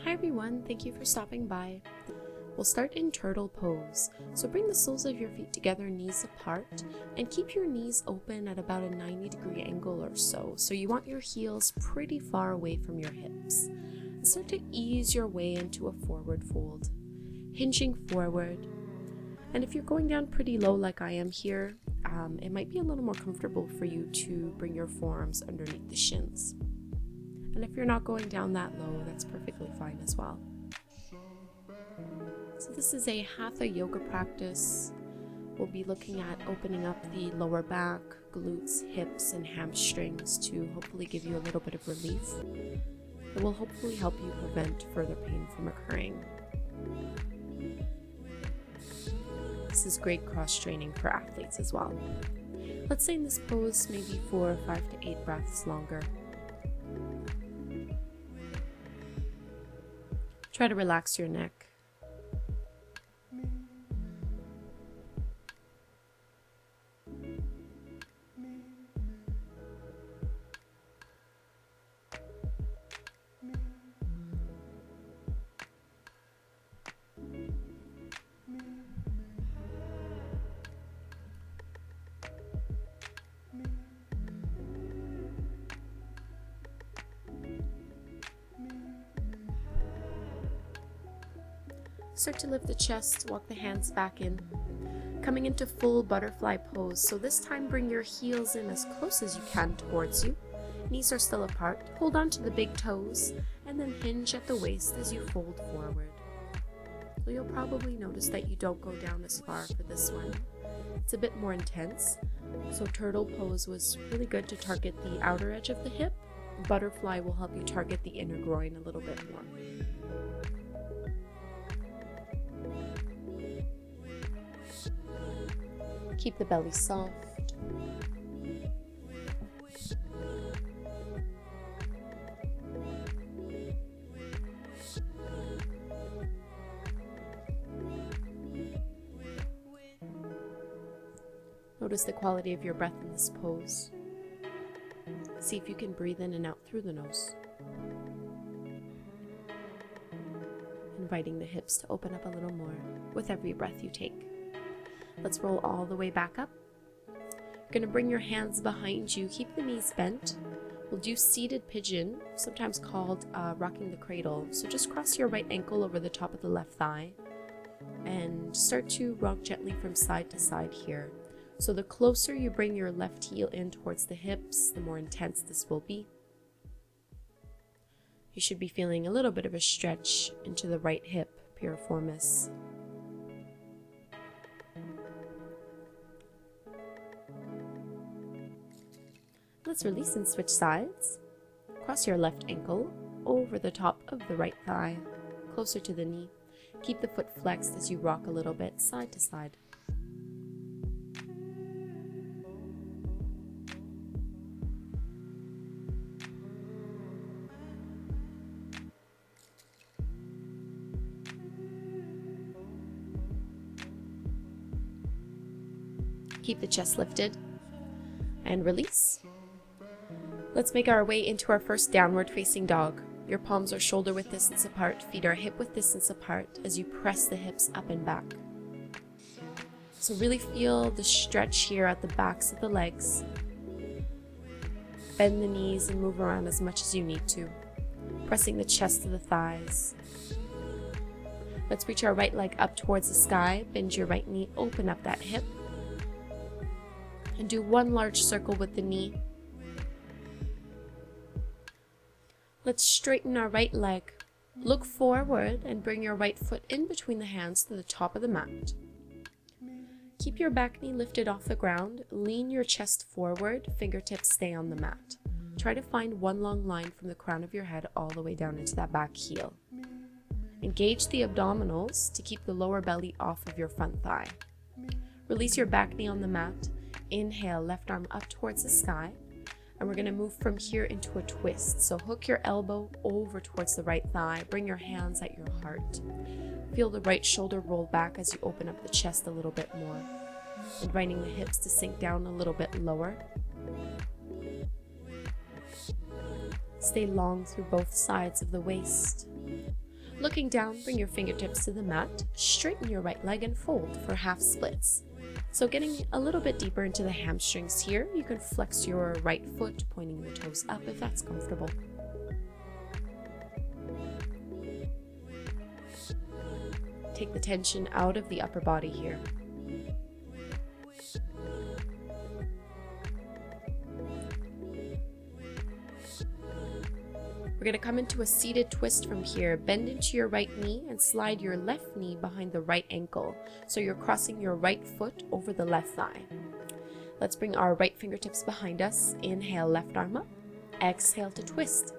Hi everyone, thank you for stopping by. We'll start in turtle pose. So bring the soles of your feet together, knees apart, and keep your knees open at about a 90-degree angle or so. So you want your heels pretty far away from your hips. And start to ease your way into a forward fold, hinging forward. And if you're going down pretty low like I am here, it might be a little more comfortable for you to bring your forearms underneath the shins. And if you're not going down that low, that's perfectly fine as well. So this is a Hatha Yoga practice. We'll be looking at opening up the lower back, glutes, hips, and hamstrings to hopefully give you a little bit of relief. It will hopefully help you prevent further pain from occurring. This is great cross-training for athletes as well. Let's stay in this pose maybe for 5 to 8 breaths longer. Try to relax your neck. Start to lift the chest, walk the hands back in. Coming into full butterfly pose, so this time bring your heels in as close as you can towards you. Knees are still apart. Hold on to the big toes, and then hinge at the waist as you fold forward. So you'll probably notice that you don't go down as far for this one. It's a bit more intense, so turtle pose was really good to target the outer edge of the hip. Butterfly will help you target the inner groin a little bit more. Keep the belly soft. Notice the quality of your breath in this pose. See if you can breathe in and out through the nose. Inviting the hips to open up a little more with every breath you take. Let's roll all the way back up. You're going to bring your hands behind you. Keep the knees bent. We'll do seated pigeon, sometimes called rocking the cradle. So just cross your right ankle over the top of the left thigh and start to rock gently from side to side here. So the closer you bring your left heel in towards the hips, the more intense this will be. You should be feeling a little bit of a stretch into the right hip, piriformis. Let's release and switch sides. Cross your left ankle over the top of the right thigh, closer to the knee. Keep the foot flexed as you rock a little bit, side to side. Keep the chest lifted and release. Let's make our way into our first downward facing dog. Your palms are shoulder width distance apart, feet are hip width distance apart as you press the hips up and back. So really feel the stretch here at the backs of the legs. Bend the knees and move around as much as you need to, pressing the chest to the thighs. Let's reach our right leg up towards the sky, bend your right knee, open up that hip, and do one large circle with the knee. Let's straighten our right leg. Look forward and bring your right foot in between the hands to the top of the mat. Keep your back knee lifted off the ground. Lean your chest forward, fingertips stay on the mat. Try to find one long line from the crown of your head all the way down into that back heel. Engage the abdominals to keep the lower belly off of your front thigh. Release your back knee on the mat. Inhale, left arm up towards the sky. And we're going to move from here into a twist. So hook your elbow over towards the right thigh. Bring your hands at your heart. Feel the right shoulder roll back as you open up the chest a little bit more. Inviting the hips to sink down a little bit lower. Stay long through both sides of the waist. Looking down, bring your fingertips to the mat, straighten your right leg and fold for half splits. So getting a little bit deeper into the hamstrings here, you can flex your right foot, pointing the toes up if that's comfortable. Take the tension out of the upper body here. We're going to come into a seated twist from here. Bend into your right knee and slide your left knee behind the right ankle. So you're crossing your right foot over the left thigh. Let's bring our right fingertips behind us. Inhale, left arm up. Exhale to twist.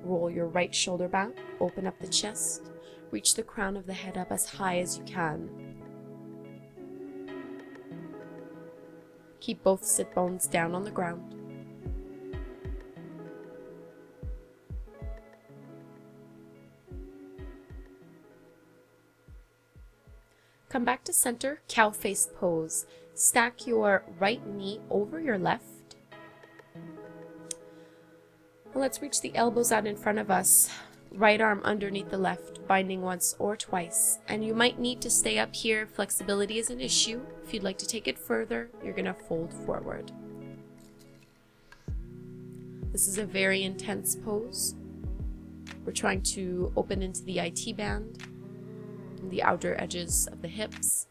Roll your right shoulder back. Open up the chest. Reach the crown of the head up as high as you can. Keep both sit bones down on the ground. Come back to center, cow-faced pose. Stack your right knee over your left. Let's reach the elbows out in front of us. Right arm underneath the left, binding once or twice. And you might need to stay up here. Flexibility is an issue. If you'd like to take it further, you're going to fold forward. This is a very intense pose. We're trying to open into the IT band, the outer edges of the hips.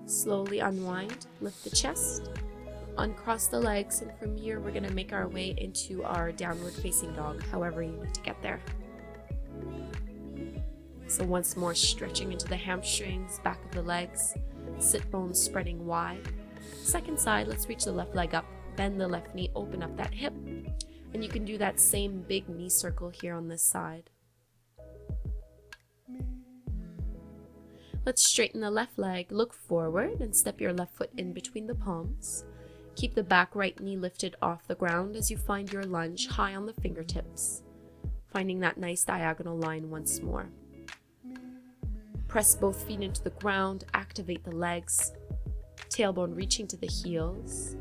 Slowly unwind, lift the chest, uncross the legs, and from here we're going to make our way into our downward facing dog, however you need to get there. So once more, stretching into the hamstrings, back of the legs, sit bones spreading wide. Second side, let's reach the left leg up, bend the left knee, open up that hip, and you can do that same big knee circle here on this side. Let's straighten the left leg, look forward, and step your left foot in between the palms. Keep the back right knee lifted off the ground as you find your lunge high on the fingertips, finding that nice diagonal line once more. Press both feet into the ground, activate the legs, tailbone reaching to the heels.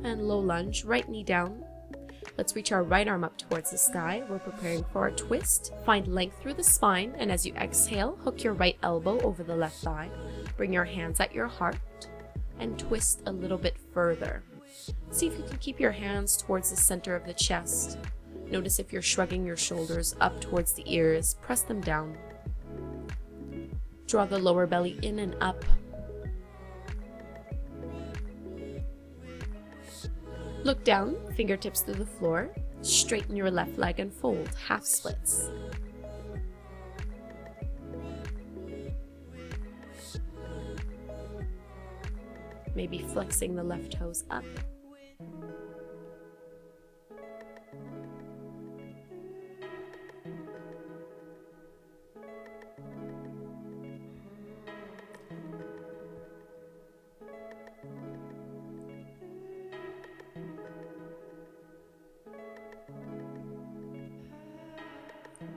And low lunge, right knee down. Let's reach our right arm up towards the sky. We're preparing for our twist. Find length through the spine, and as you exhale, hook your right elbow over the left thigh. Bring your hands at your heart and twist a little bit further. See if you can keep your hands towards the center of the chest. Notice if you're shrugging your shoulders up towards the ears, press them down. Draw the lower belly in and up. Look down, fingertips to the floor. Straighten your left leg and fold, half splits. Maybe flexing the left toes up.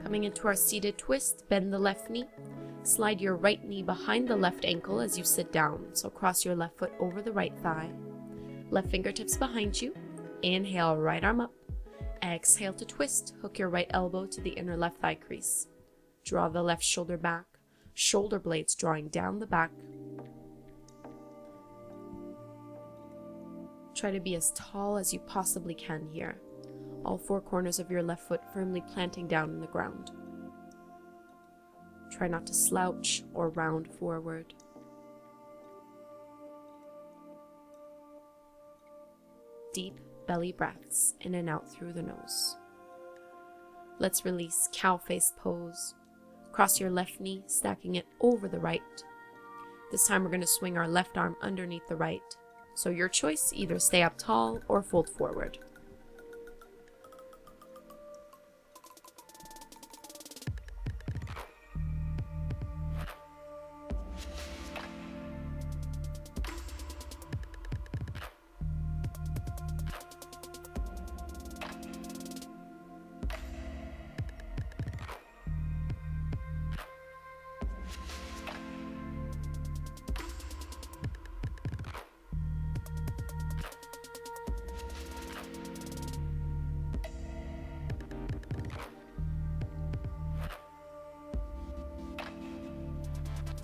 Coming into our seated twist, bend the left knee. Slide your right knee behind the left ankle as you sit down. So cross your left foot over the right thigh. Left fingertips behind you. Inhale, right arm up. Exhale to twist. Hook your right elbow to the inner left thigh crease. Draw the left shoulder back. Shoulder blades drawing down the back. Try to be as tall as you possibly can here. All four corners of your left foot firmly planting down in the ground. Try not to slouch or round forward. Deep belly breaths in and out through the nose. Let's release cow face pose. Cross your left knee, stacking it over the right. This time we're going to swing our left arm underneath the right. So your choice, either stay up tall or fold forward.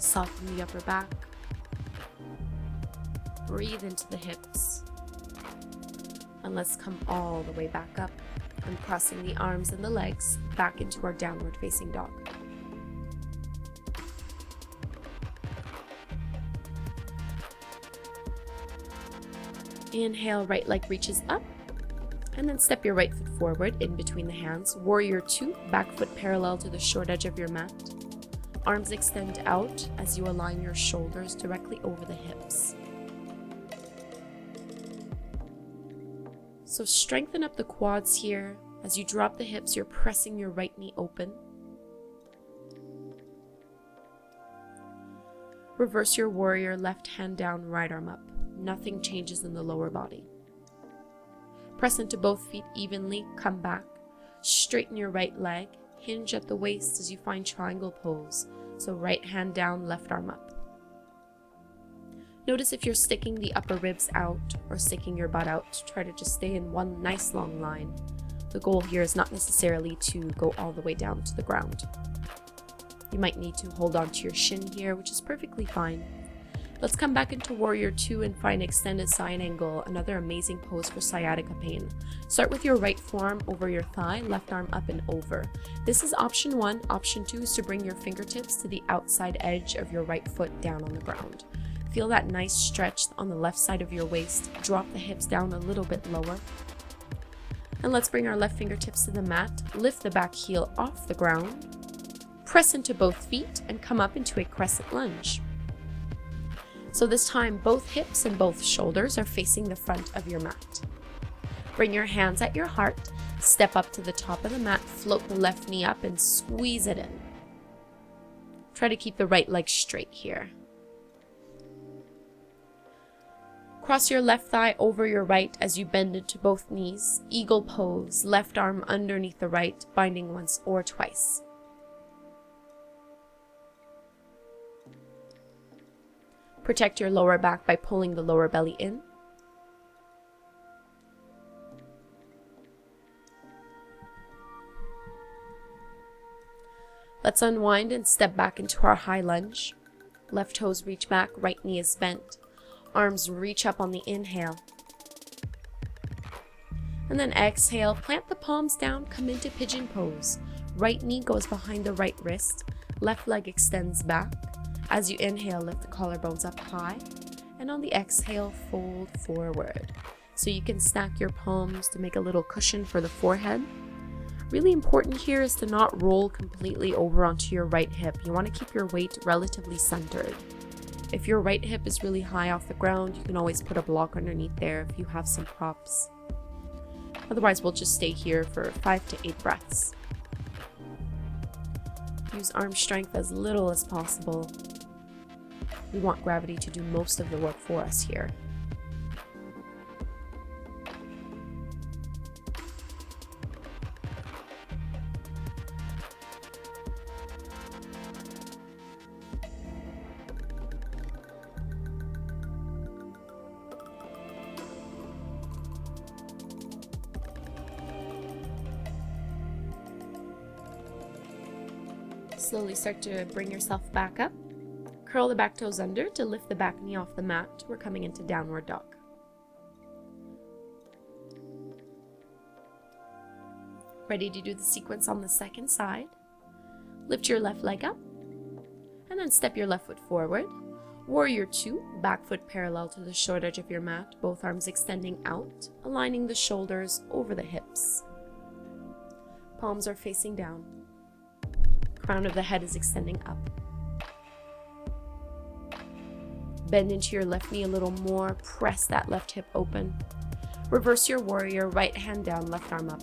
Soften the upper back. Breathe into the hips. And let's come all the way back up, uncrossing the arms and the legs back into our downward facing dog. Inhale, right leg reaches up, and then step your right foot forward in between the hands. Warrior 2, back foot parallel to the short edge of your mat. Arms extend out as you align your shoulders directly over the hips. So strengthen up the quads here. As you drop the hips, you're pressing your right knee open. Reverse your warrior, left hand down, right arm up. Nothing changes in the lower body. Press into both feet evenly, come back. Straighten your right leg, hinge at the waist as you find triangle pose. So right hand down, left arm up. Notice if you're sticking the upper ribs out or sticking your butt out. Try to just stay in one nice long line. The goal here is not necessarily to go all the way down to the ground. You might need to hold on to your shin here, which is perfectly fine. Let's come back into Warrior 2 and find extended side angle, another amazing pose for sciatica pain. Start with your right forearm over your thigh, left arm up and over. This is option 1. Option 2 is to bring your fingertips to the outside edge of your right foot down on the ground. Feel that nice stretch on the left side of your waist. Drop the hips down a little bit lower. And let's bring our left fingertips to the mat. Lift the back heel off the ground. Press into both feet and come up into a crescent lunge. So this time, both hips and both shoulders are facing the front of your mat. Bring your hands at your heart. Step up to the top of the mat. Float the left knee up and squeeze it in. Try to keep the right leg straight here. Cross your left thigh over your right as you bend into both knees. Eagle pose, left arm underneath the right, binding once or twice. Protect your lower back by pulling the lower belly in. Let's unwind and step back into our high lunge. Left toes reach back, right knee is bent. Arms reach up on the inhale. And then exhale, plant the palms down, come into pigeon pose. Right knee goes behind the right wrist. Left leg extends back. As you inhale, lift the collarbones up high. And on the exhale, fold forward. So you can stack your palms to make a little cushion for the forehead. Really important here is to not roll completely over onto your right hip. You want to keep your weight relatively centered. If your right hip is really high off the ground, you can always put a block underneath there if you have some props. Otherwise, we'll just stay here for 5 to 8 breaths. Use arm strength as little as possible. We want gravity to do most of the work for us here. Slowly start to bring yourself back up. Curl the back toes under to lift the back knee off the mat. We're coming into downward dog. Ready to do the sequence on the second side. Lift your left leg up and then step your left foot forward. Warrior 2, back foot parallel to the short edge of your mat, both arms extending out, aligning the shoulders over the hips. Palms are facing down. Crown of the head is extending up. Bend into your left knee a little more. Press that left hip open. Reverse your warrior, right hand down, left arm up.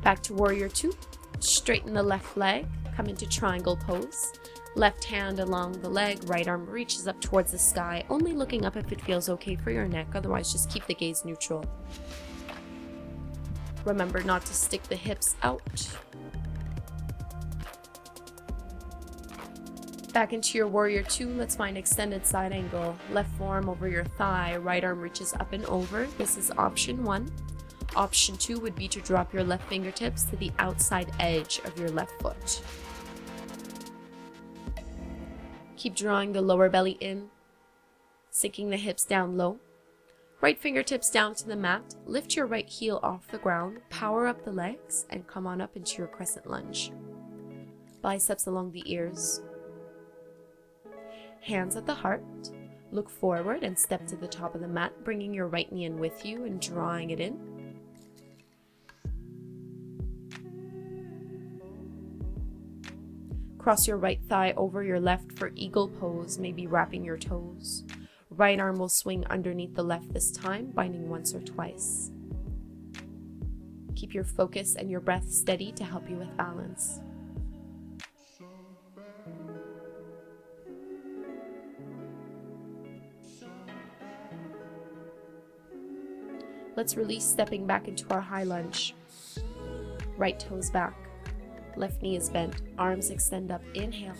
Back to warrior 2. Straighten the left leg. Come into triangle pose. Left hand along the leg, right arm reaches up towards the sky, only looking up if it feels okay for your neck, otherwise just keep the gaze neutral. Remember not to stick the hips out. Back into your warrior 2, let's find extended side angle. Left forearm over your thigh, right arm reaches up and over. This is option 1. Option 2 would be to drop your left fingertips to the outside edge of your left foot. Keep drawing the lower belly in, sinking the hips down low. Right fingertips down to the mat, lift your right heel off the ground, power up the legs, and come on up into your crescent lunge. Biceps along the ears. Hands at the heart. Look forward and step to the top of the mat, bringing your right knee in with you and drawing it in. Cross your right thigh over your left for eagle pose, maybe wrapping your toes. Right arm will swing underneath the left this time, binding once or twice. Keep your focus and your breath steady to help you with balance. Let's release, stepping back into our high lunge. Right toes back. Left knee is bent. Arms extend up. Inhale.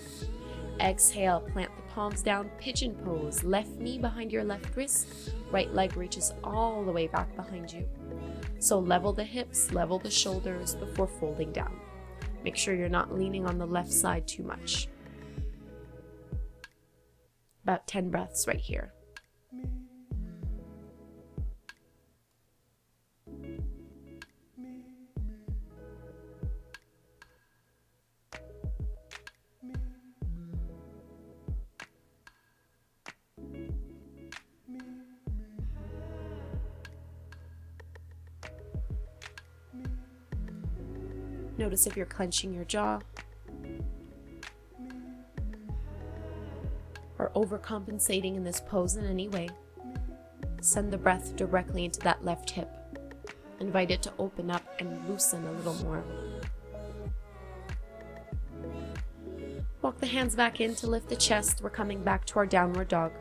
Exhale. Plant the palms down. Pigeon pose. Left knee behind your left wrist. Right leg reaches all the way back behind you. So level the hips, level the shoulders before folding down. Make sure you're not leaning on the left side too much. About 10 breaths right here. Notice if you're clenching your jaw or overcompensating in this pose in any way. Send the breath directly into that left hip. Invite it to open up and loosen a little more. Walk the hands back in to lift the chest. We're coming back to our downward dog.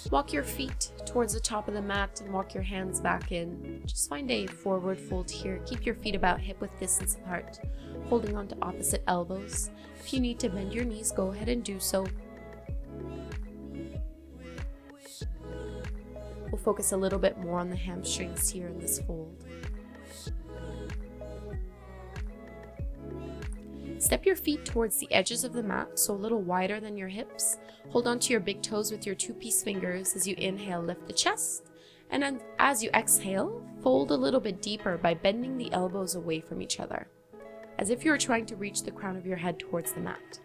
Walk your feet towards the top of the mat and walk your hands back in. Just find a forward fold here. Keep your feet about hip-width distance apart, holding on to opposite elbows. If you need to bend your knees, go ahead and do so. We'll focus a little bit more on the hamstrings here in this fold. Step your feet towards the edges of the mat, so a little wider than your hips. Hold onto your big toes with your two-piece fingers. As you inhale, lift the chest. And then as you exhale, fold a little bit deeper by bending the elbows away from each other, as if you were trying to reach the crown of your head towards the mat.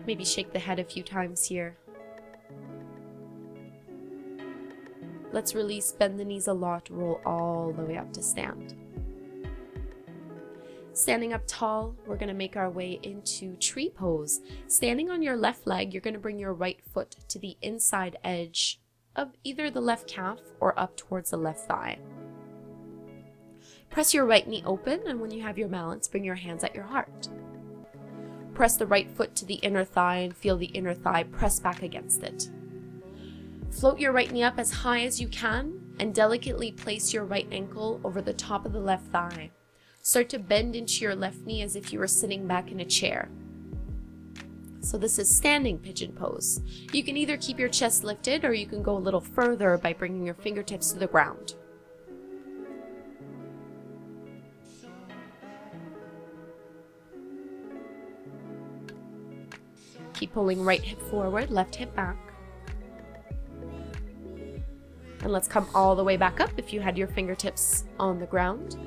Maybe shake the head a few times here. Let's release, bend the knees a lot, roll all the way up to stand. Standing up tall, we're going to make our way into tree pose. Standing on your left leg, you're going to bring your right foot to the inside edge of either the left calf or up towards the left thigh. Press your right knee open, and when you have your balance, bring your hands at your heart. Press the right foot to the inner thigh and feel the inner thigh press back against it. Float your right knee up as high as you can and delicately place your right ankle over the top of the left thigh. Start to bend into your left knee as if you were sitting back in a chair. So this is standing pigeon pose. You can either keep your chest lifted or you can go a little further by bringing your fingertips to the ground. Keep pulling right hip forward, left hip back. And let's come all the way back up if you had your fingertips on the ground.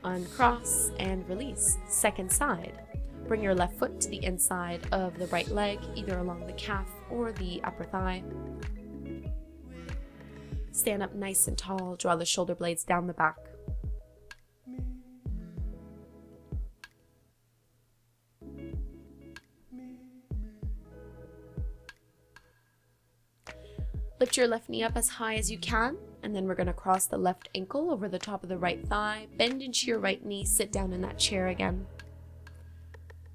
Uncross and release. Second side. Bring your left foot to the inside of the right leg, either along the calf or the upper thigh. Stand up nice and tall. Draw the shoulder blades down the back. Lift your left knee up as high as you can, and then we're going to cross the left ankle over the top of the right thigh, bend into your right knee, sit down in that chair again.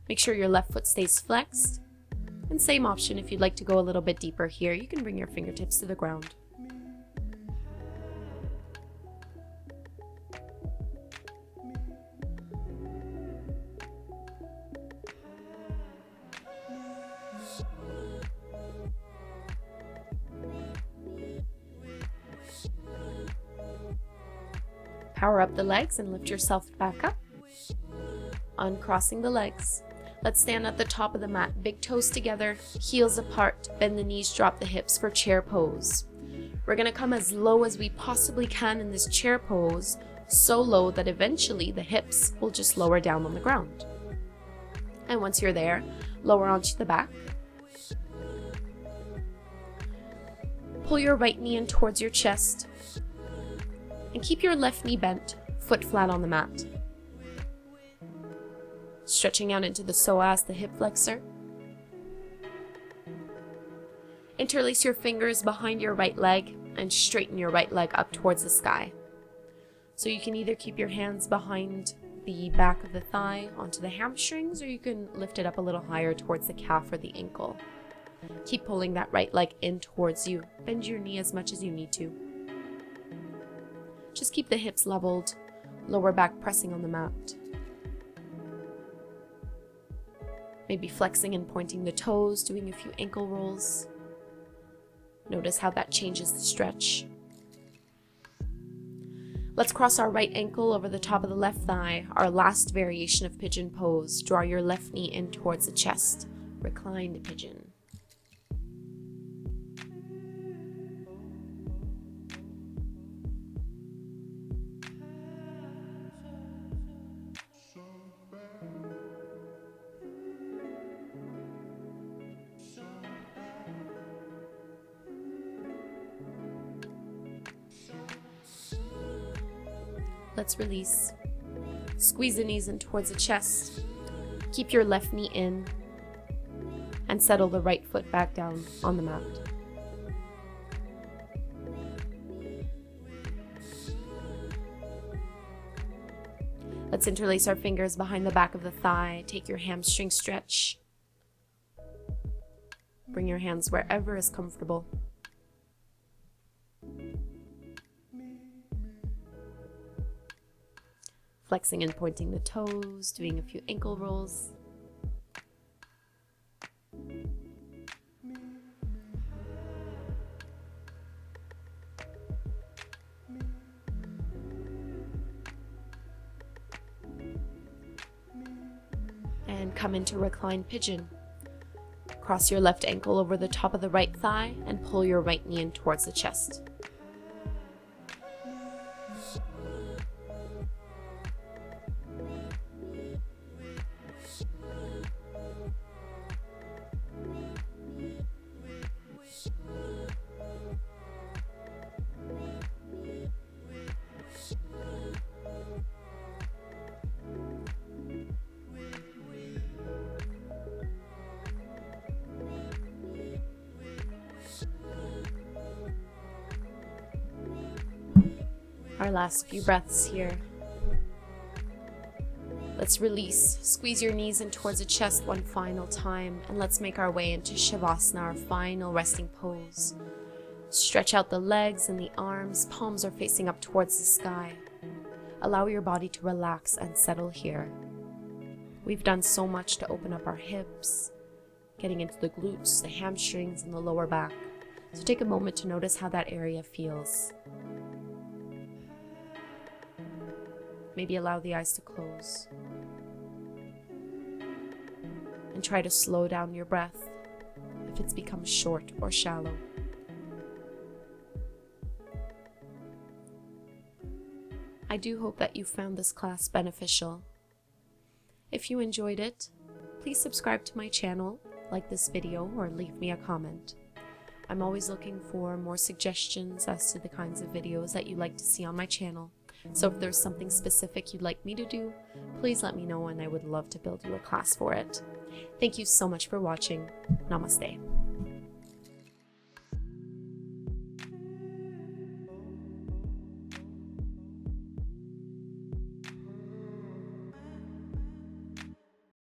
Make sure your left foot stays flexed, and same option if you'd like to go a little bit deeper here, you can bring your fingertips to the ground. Power up the legs and lift yourself back up. Uncrossing the legs. Let's stand at the top of the mat, big toes together, heels apart, bend the knees, drop the hips for chair pose. We're going to come as low as we possibly can in this chair pose, so low that eventually the hips will just lower down on the ground. And once you're there, lower onto the back. Pull your right knee in towards your chest and keep your left knee bent, foot flat on the mat. Stretching out into the psoas, the hip flexor. Interlace your fingers behind your right leg and straighten your right leg up towards the sky. So you can either keep your hands behind the back of the thigh onto the hamstrings, or you can lift it up a little higher towards the calf or the ankle. Keep pulling that right leg in towards you. Bend your knee as much as you need to. Just keep the hips leveled, lower back pressing on the mat. Maybe flexing and pointing the toes, doing a few ankle rolls. Notice how that changes the stretch. Let's cross our right ankle over the top of the left thigh, our last variation of pigeon pose. Draw your left knee in towards the chest. Reclined pigeon. Let's release. Squeeze the knees in towards the chest. Keep your left knee in and settle the right foot back down on the mat. Let's interlace our fingers behind the back of the thigh. Take your hamstring stretch. Bring your hands wherever is comfortable. Flexing and pointing the toes, doing a few ankle rolls. And come into reclined pigeon. Cross your left ankle over the top of the right thigh and pull your right knee in towards the chest. Our last few breaths here. Let's release. Squeeze your knees in towards the chest one final time, and let's make our way into Shavasana, our final resting pose. Stretch out the legs and the arms. Palms are facing up towards the sky. Allow your body to relax and settle here. We've done so much to open up our hips, getting into the glutes, the hamstrings, and the lower back. So take a moment to notice how that area feels. Maybe allow the eyes to close. And try to slow down your breath if it's become short or shallow. I do hope that you found this class beneficial. If you enjoyed it, please subscribe to my channel, like this video, or leave me a comment. I'm always looking for more suggestions as to the kinds of videos that you'd like to see on my channel. So if there's something specific you'd like me to do, please let me know and I would love to build you a class for it. Thank you so much for watching. Namaste.